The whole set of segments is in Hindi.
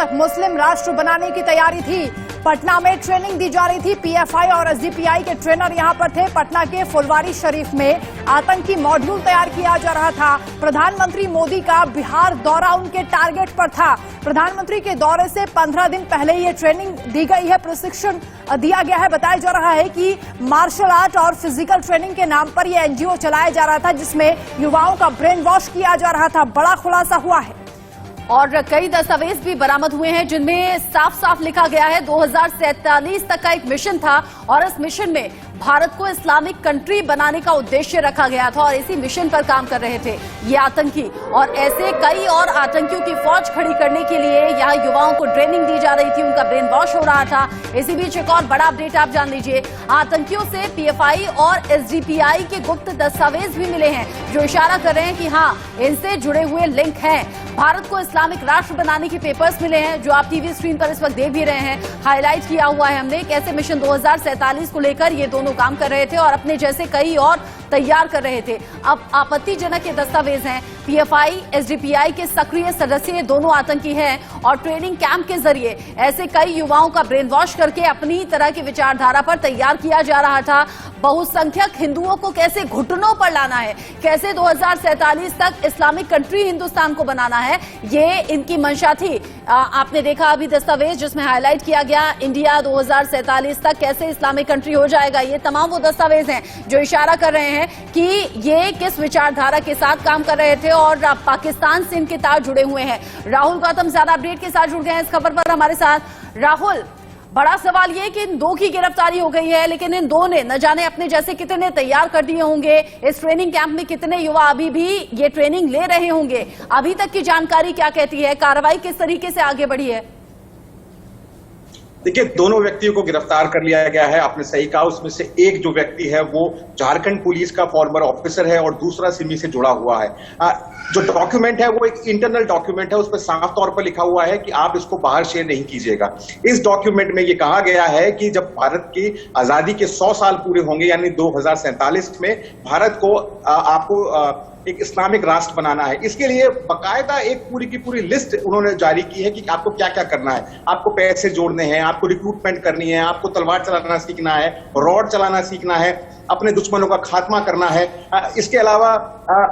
तक मुस्लिम राष्ट्र बनाने की तैयारी थी। पटना में ट्रेनिंग दी जा रही थी। पीएफआई और एसडीपीआई के ट्रेनर यहां पर थे। पटना के फुलवारी शरीफ में आतंकी मॉड्यूल तैयार किया जा रहा था। प्रधानमंत्री मोदी का बिहार दौरा उनके टारगेट पर था। प्रधानमंत्री के दौरे से 15 दिन पहले ये ट्रेनिंग दी गई है, प्रशिक्षण दिया गया है। बताया जा रहा है कि मार्शल आर्ट और फिजिकल ट्रेनिंग के नाम पर यह एनजीओ चलाया जा रहा था, जिसमें युवाओं का ब्रेन वॉश किया जा रहा था। बड़ा खुलासा हुआ है और कई दस्तावेज भी बरामद हुए हैं जिनमें साफ साफ लिखा गया है 2047 तक का एक मिशन था और इस मिशन में भारत को इस्लामिक कंट्री बनाने का उद्देश्य रखा गया था और इसी मिशन पर काम कर रहे थे ये आतंकी। और ऐसे कई और आतंकियों की फौज खड़ी करने के लिए यहाँ युवाओं को ट्रेनिंग दी जा रही थी, उनका ब्रेन वॉश हो रहा था। इसी बीच एक और बड़ा अपडेट आप जान लीजिए। आतंकियों से पीएफआई और एसडीपीआई के गुप्त दस्तावेज भी मिले हैं जो इशारा कर रहे हैं कि हाँ, इनसे जुड़े हुए लिंक हैं। भारत को इस्लामिक राष्ट्र बनाने के पेपर्स मिले हैं जो आप टीवी स्क्रीन पर इस वक्त देख भी रहे हैं। हाईलाइट किया हुआ है हमने कैसे मिशन 2047 को लेकर ये दोनों काम कर रहे थे और अपने जैसे कई और तैयार कर रहे थे। अब आपत्तिजनक ये दस्तावेज हैं। पीएफआई एसडीपीआई के सक्रिय सदस्य ये दोनों आतंकी हैं और ट्रेनिंग कैंप के जरिए ऐसे कई युवाओं का ब्रेन वॉश करके अपनी तरह की विचारधारा पर तैयार किया जा रहा था। बहुसंख्यक हिंदुओं को कैसे घुटनों पर लाना है, कैसे 2047 तक इस्लामिक कंट्री हिंदुस्तान को बनाना है, ये इनकी मंशा थी। आपने देखा अभी दस्तावेज जिसमें हाईलाइट किया गया इंडिया 2047 तक कैसे इस्लामिक कंट्री हो जाएगा। ये तमाम वो दस्तावेज हैं जो इशारा कर रहे हैं कि ये किस विचारधारा के साथ काम कर रहे थे और पाकिस्तान से इनके तार जुड़े हुए हैं। राहुल गौतम ज्यादा अपडेट के साथ जुड़ गए हैं इस खबर पर हमारे साथ। राहुल, बड़ा सवाल ये कि इन दो की गिरफ्तारी हो गई है, लेकिन इन दो ने न जाने अपने जैसे कितने तैयार कर दिए होंगे। इस ट्रेनिंग कैंप में कितने युवा अभी भी ये ट्रेनिंग ले रहे होंगे। अभी तक की जानकारी क्या कहती है, कार्रवाई किस तरीके से आगे बढ़ी है? देखिए, दोनों व्यक्तियों को गिरफ्तार कर लिया गया है। आपने सही कहा, उसमें से एक जो व्यक्ति है वो झारखंड पुलिस का फॉर्मर ऑफिसर है और दूसरा सिमी से जुड़ा हुआ है। जो डॉक्यूमेंट है वो एक इंटरनल डॉक्यूमेंट है, उस पर साफ तौर पर लिखा हुआ है कि आप इसको बाहर शेयर नहीं कीजिएगा। इस डॉक्यूमेंट में ये कहा गया है कि जब भारत की आजादी के 100 साल पूरे होंगे यानी 2047 में भारत को आपको एक इस्लामिक राष्ट्र बनाना है। इसके लिए बाकायदा एक पूरी की पूरी लिस्ट उन्होंने जारी की है कि आपको क्या क्या करना है। आपको पैसे जोड़ने हैं, आपको रिक्रूटमेंट करनी है, आपको तलवार चलाना सीखना है, रॉड चलाना सीखना है, अपने दुश्मनों का खात्मा करना है। इसके अलावा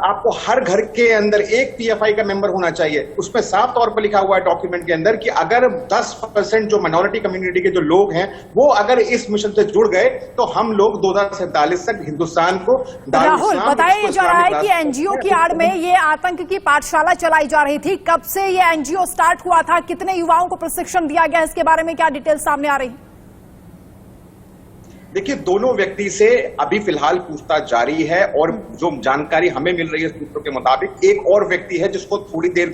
आपको हर घर के अंदर एक पीएफआई का मेंबर होना चाहिए। उसमें साफ तौर पर लिखा हुआ है डॉक्यूमेंट के अंदर कि अगर 10% जो माइनॉरिटी कम्युनिटी के जो लोग हैं वो अगर इस मिशन से जुड़ गए तो हम लोग 2047 तक हिंदुस्तान को राहुल, बताया जा रहा है कि एनजीओ की आड़ में ये आतंक की पाठशाला चलाई जा रही थी। कब से ये एनजीओ स्टार्ट हुआ था, कितने युवाओं को प्रशिक्षण दिया गया, इसके बारे में क्या डिटेल सामने आ रही? देखिए, दोनों व्यक्ति से अभी फिलहाल पूछताछ जारी है और जो जानकारी हमें मिल रही है सूत्रों के मुताबिक एक और व्यक्ति है जिसको थोड़ी देर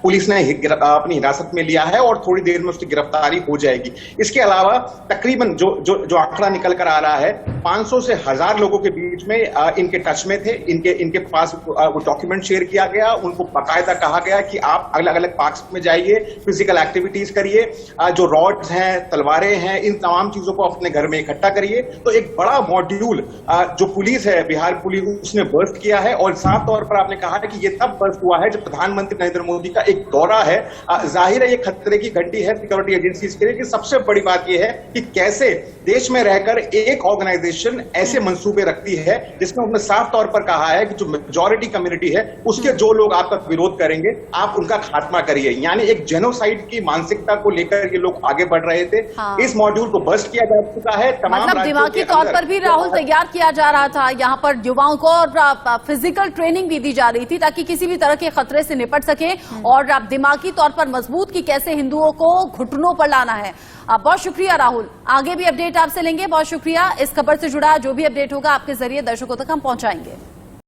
पुलिस ने अपनी हिरासत में लिया है और थोड़ी देर में उसकी गिरफ्तारी हो जाएगी। इसके अलावा तकरीबन जो आंकड़ा निकल कर आ रहा है 500 से 1000 लोगों के बीच में इनके टच में थे। इनके पास वो डॉक्यूमेंट शेयर किया गया। उनको बाकायदा कहा गया कि आप अलग अलग पार्क्स में जाइए, फिजिकल एक्टिविटीज करिए, जो रॉड्स हैं, तलवारें हैं, इन तमाम चीजों को अपने घर में इकट्ठा करिए। तो एक बड़ा मॉड्यूल जो पुलिस है, बिहार पुलिस, उसने बर्स्ट किया है और साफ तौर पर आपने कहा है कि ये तब बर्स्ट हुआ है जब प्रधानमंत्री नरेंद्र मोदी का एक दौरा है। जाहिर है ये खतरे की घंटी है सिक्योरिटी एजेंसीज के लिए कि सबसे बड़ी बात यह है कि कैसे देश में रहकर एक ऑर्गेनाइजेशन ऐसे मंसूबे रखती है जिसमें उन्होंने साफ तौर पर कहा है कि जो मेजॉरिटी कम्युनिटी है उसके जो लोग आपका विरोध करेंगे आप उनका खात्मा करिए। यानी एक जेनोसाइड की मानसिकता को लेकर ये लोग आगे बढ़ रहे थे। इस मॉड्यूल को बर्स्ट किया जा चुका है। तमाम दिमागी तौर पर भी राहुल तैयार किया जा रहा था यहाँ पर युवाओं को और फिजिकल ट्रेनिंग भी दी जा रही थी ताकि किसी भी तरह के खतरे से निपट सके और दिमागी तौर पर मजबूत कि कैसे हिंदुओं को घुटनों पर लाना है। बहुत शुक्रिया राहुल, आगे भी अपडेट आपसे लेंगे। बहुत शुक्रिया। इस खबर से जुड़ा जो भी अपडेट होगा आपके जरिए दर्शकों तक हम पहुंचाएंगे।